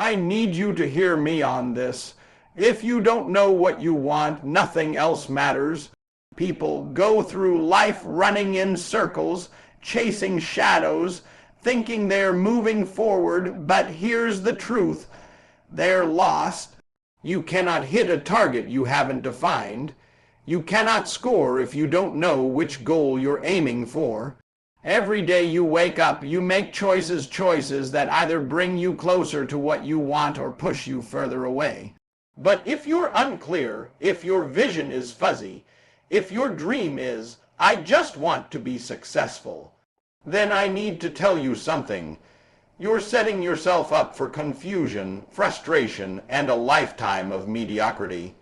I need you to hear me on this. If you don't know what you want, nothing else matters. People go through life running in circles, chasing shadows, thinking they're moving forward, but here's the truth. They're lost. You cannot hit a target you haven't defined. You cannot score if you don't know which goal you're aiming for. Every day you wake up, you make choices that either bring you closer to what you want or push you further away. But if you're unclear, if your vision is fuzzy, if your dream is, I just want to be successful, then I need to tell you something. You're setting yourself up for confusion, frustration, and a lifetime of mediocrity.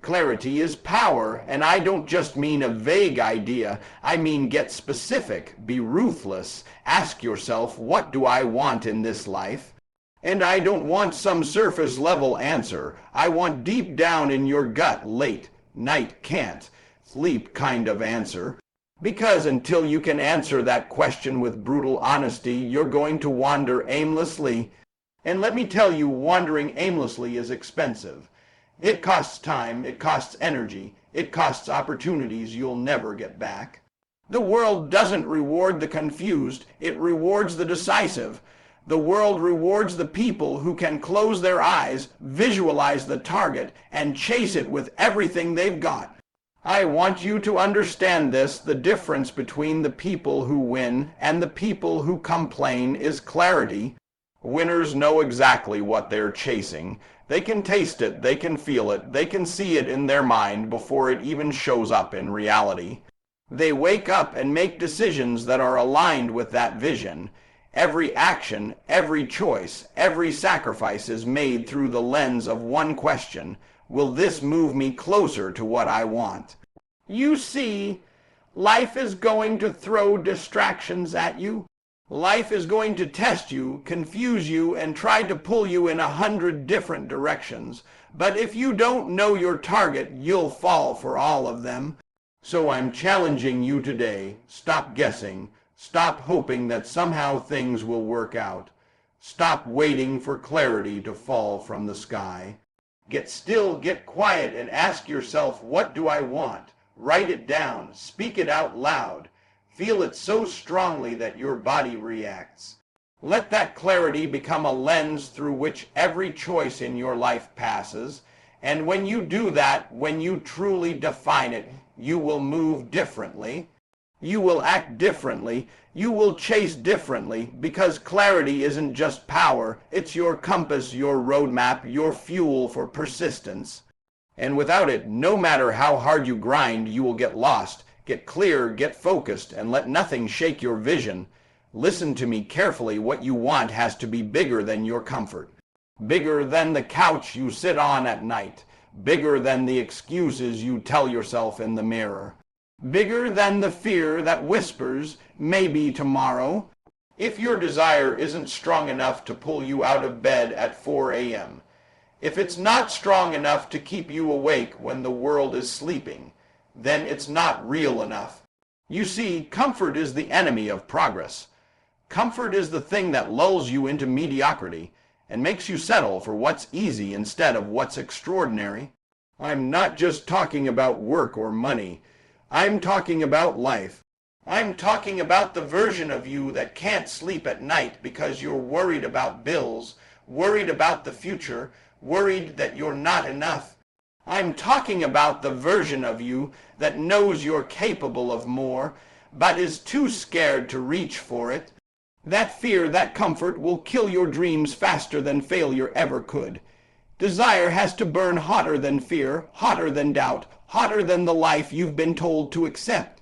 Clarity is power, and I don't just mean a vague idea. I mean get specific, be ruthless. Ask yourself, what do I want in this life? And I don't want some surface level answer. I want deep down in your gut, late, night, can't sleep kind of answer. Because until you can answer that question with brutal honesty, you're going to wander aimlessly. And let me tell you, wandering aimlessly is expensive. It costs time, it costs energy, it costs opportunities you'll never get back. The world doesn't reward the confused, it rewards the decisive. The world rewards the people who can close their eyes, visualize the target, and chase it with everything they've got. I want you to understand this. The difference between the people who win and the people who complain is clarity. Winners know exactly what they're chasing. They can taste it, they can feel it, they can see it in their mind before it even shows up in reality. They wake up and make decisions that are aligned with that vision. Every action, every choice, every sacrifice is made through the lens of one question. Will this move me closer to what I want? You see, life is going to throw distractions at you. Life is going to test you, confuse you, and try to pull you in 100 different directions. But if you don't know your target, you'll fall for all of them. So I'm challenging you today. Stop guessing. Stop hoping that somehow things will work out. Stop waiting for clarity to fall from the sky. Get still, get quiet, and ask yourself, what do I want? Write it down. Speak it out loud. Feel it so strongly that your body reacts. Let that clarity become a lens through which every choice in your life passes. And when you do that, when you truly define it, you will move differently. You will act differently. You will chase differently, because clarity isn't just power. It's your compass, your roadmap, your fuel for persistence. And without it, no matter how hard you grind, you will get lost. Get clear, get focused, and let nothing shake your vision. Listen to me carefully. What you want has to be bigger than your comfort. Bigger than the couch you sit on at night. Bigger than the excuses you tell yourself in the mirror. Bigger than the fear that whispers, maybe tomorrow. If your desire isn't strong enough to pull you out of bed at 4 a.m., if it's not strong enough to keep you awake when the world is sleeping, then it's not real enough. You see, comfort is the enemy of progress. Comfort is the thing that lulls you into mediocrity and makes you settle for what's easy instead of what's extraordinary. I'm not just talking about work or money. I'm talking about life. I'm talking about the version of you that can't sleep at night because you're worried about bills, worried about the future, worried that you're not enough. I'm talking about the version of you that knows you're capable of more, but is too scared to reach for it. That fear, that comfort will kill your dreams faster than failure ever could. Desire has to burn hotter than fear, hotter than doubt, hotter than the life you've been told to accept.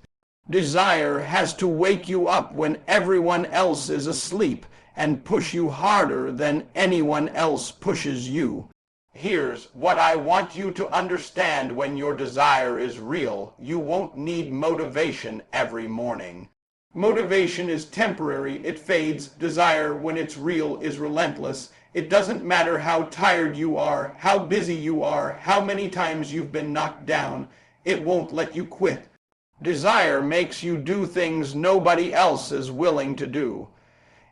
Desire has to wake you up when everyone else is asleep and push you harder than anyone else pushes you. Here's what I want you to understand. When your desire is real, you won't need motivation every morning. Motivation is temporary, it fades. Desire, when it's real, is relentless. It doesn't matter how tired you are, how busy you are, how many times you've been knocked down, it won't let you quit. Desire makes you do things nobody else is willing to do.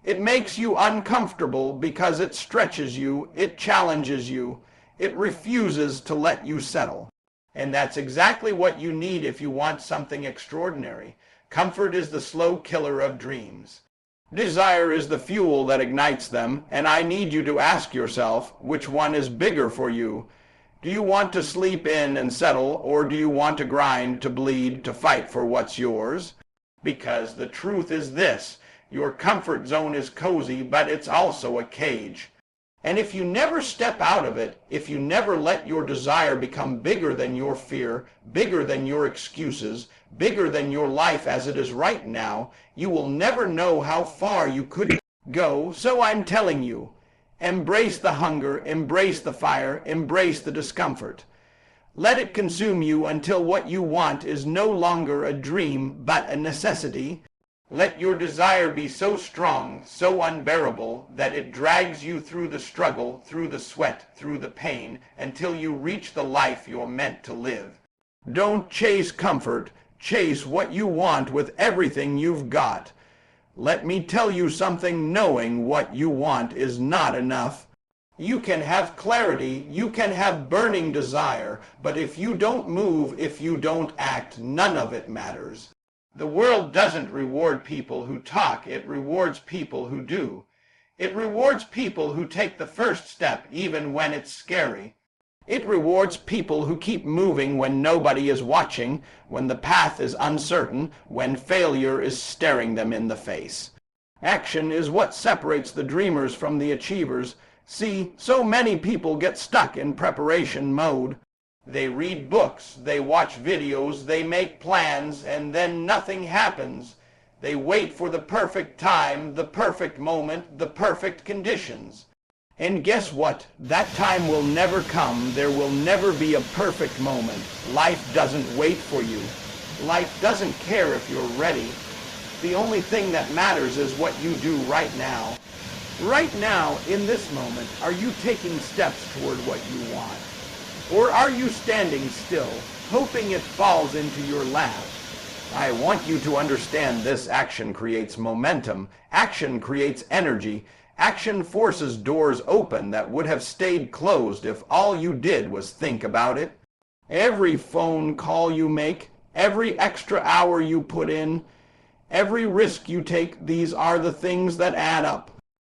It makes you uncomfortable because it stretches you, it challenges you, it refuses to let you settle. And that's exactly what you need if you want something extraordinary. Comfort is the slow killer of dreams. Desire is the fuel that ignites them, and I need you to ask yourself, which one is bigger for you? Do you want to sleep in and settle, or do you want to grind, to bleed, to fight for what's yours? Because the truth is this: your comfort zone is cozy, but it's also a cage. And if you never step out of it, if you never let your desire become bigger than your fear, bigger than your excuses, bigger than your life as it is right now, you will never know how far you could go. So I'm telling you, embrace the hunger, embrace the fire, embrace the discomfort. Let it consume you until what you want is no longer a dream, but a necessity. Let your desire be so strong, so unbearable, that it drags you through the struggle, through the sweat, through the pain, until you reach the life you're meant to live. Don't chase comfort, chase what you want with everything you've got. Let me tell you something: knowing what you want is not enough. You can have clarity, you can have burning desire, but if you don't move, if you don't act, none of it matters. The world doesn't reward people who talk, it rewards people who do. It rewards people who take the first step even when it's scary. It rewards people who keep moving when nobody is watching, when the path is uncertain, when failure is staring them in the face. Action is what separates the dreamers from the achievers. See, so many people get stuck in preparation mode. They read books, they watch videos, they make plans, and then nothing happens. They wait for the perfect time, the perfect moment, the perfect conditions. And guess what? That time will never come. There will never be a perfect moment. Life doesn't wait for you. Life doesn't care if you're ready. The only thing that matters is what you do right now. Right now, in this moment, are you taking steps toward what you want? Or are you standing still, hoping it falls into your lap? I want you to understand this: action creates momentum. Action creates energy. Action forces doors open that would have stayed closed if all you did was think about it. Every phone call you make, every extra hour you put in, every risk you take, these are the things that add up.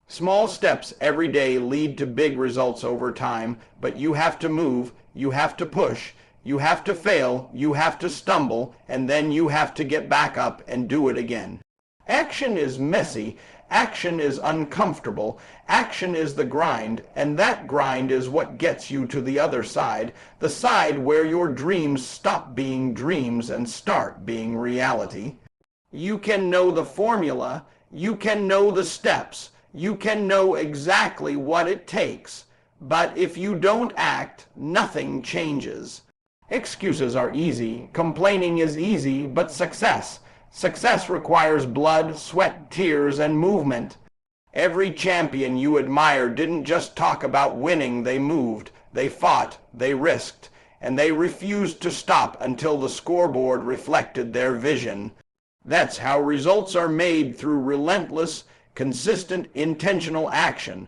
Small steps every day lead to big results over time, but you have to move, you have to push, you have to fail, you have to stumble, and then you have to get back up and do it again. Action is messy, action is uncomfortable, action is the grind, and that grind is what gets you to the other side, the side where your dreams stop being dreams and start being reality. You can know the formula, you can know the steps, you can know exactly what it takes, but if you don't act, nothing changes. Excuses are easy, complaining is easy, but success requires blood, sweat, tears, and movement. Every champion you admire didn't just talk about winning, they moved, they fought, they risked, and they refused to stop until the scoreboard reflected their vision. That's how results are made, through relentless, consistent, intentional action.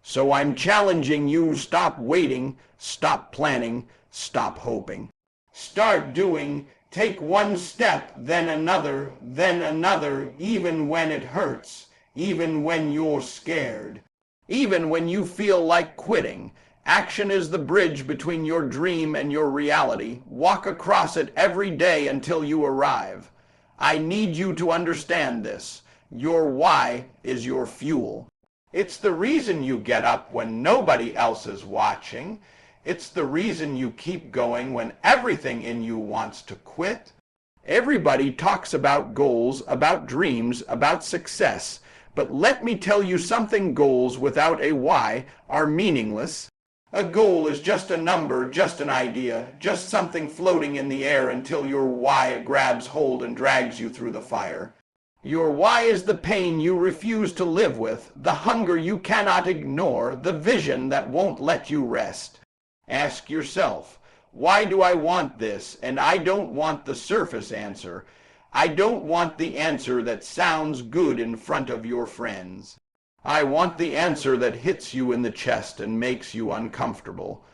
So I'm challenging you: stop waiting, stop planning, stop hoping. Start doing. Take one step, then another, even when it hurts, even when you're scared, even when you feel like quitting. Action is the bridge between your dream and your reality. Walk across it every day until you arrive. I need you to understand this. Your why is your fuel. It's the reason you get up when nobody else is watching. It's the reason you keep going when everything in you wants to quit. Everybody talks about goals, about dreams, about success. But let me tell you something: goals without a why are meaningless. A goal is just a number, just an idea, just something floating in the air until your why grabs hold and drags you through the fire. Your why is the pain you refuse to live with, the hunger you cannot ignore, the vision that won't let you rest. Ask yourself, why do I want this? And I don't want the surface answer. I don't want the answer that sounds good in front of your friends. I want the answer that hits you in the chest and makes you uncomfortable.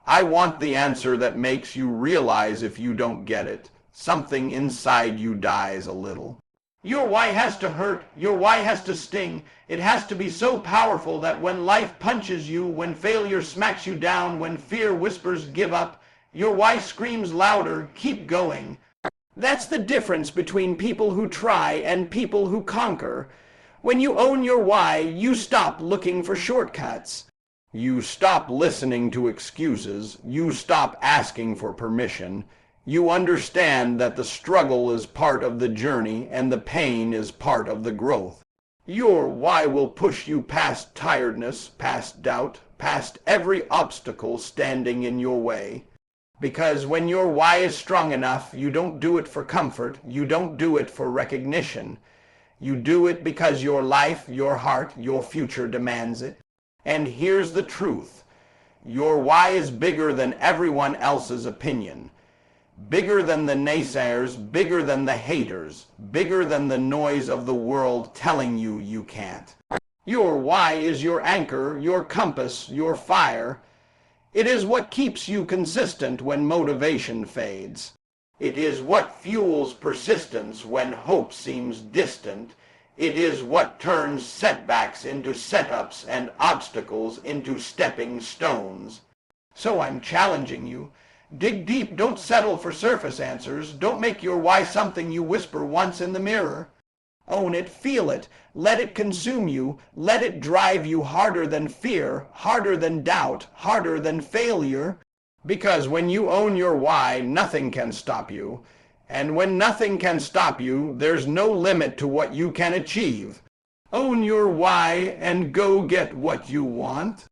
I want the answer that makes you realize if you don't get it, something inside you dies a little. Your why has to hurt. Your why has to sting. It has to be so powerful that when life punches you, when failure smacks you down, when fear whispers give up, your why screams louder, keep going. That's the difference between people who try and people who conquer. When you own your why, you stop looking for shortcuts. You stop listening to excuses. You stop asking for permission. You understand that the struggle is part of the journey and the pain is part of the growth. Your why will push you past tiredness, past doubt, past every obstacle standing in your way. Because when your why is strong enough, you don't do it for comfort. You don't do it for recognition. You do it because your life, your heart, your future demands it. And here's the truth. Your why is bigger than everyone else's opinion. Bigger than the naysayers, bigger than the haters, bigger than the noise of the world telling you you can't. Your why is your anchor, your compass, your fire. It is what keeps you consistent when motivation fades. It is what fuels persistence when hope seems distant. It is what turns setbacks into setups and obstacles into stepping stones. So I'm challenging you. Dig deep. Don't settle for surface answers. Don't make your why something you whisper once in the mirror. Own it, feel it, let it consume you, let it drive you harder than fear, harder than doubt, harder than failure. Because when you own your why, nothing can stop you. And when nothing can stop you, there's no limit to what you can achieve. Own your why and go get what you want.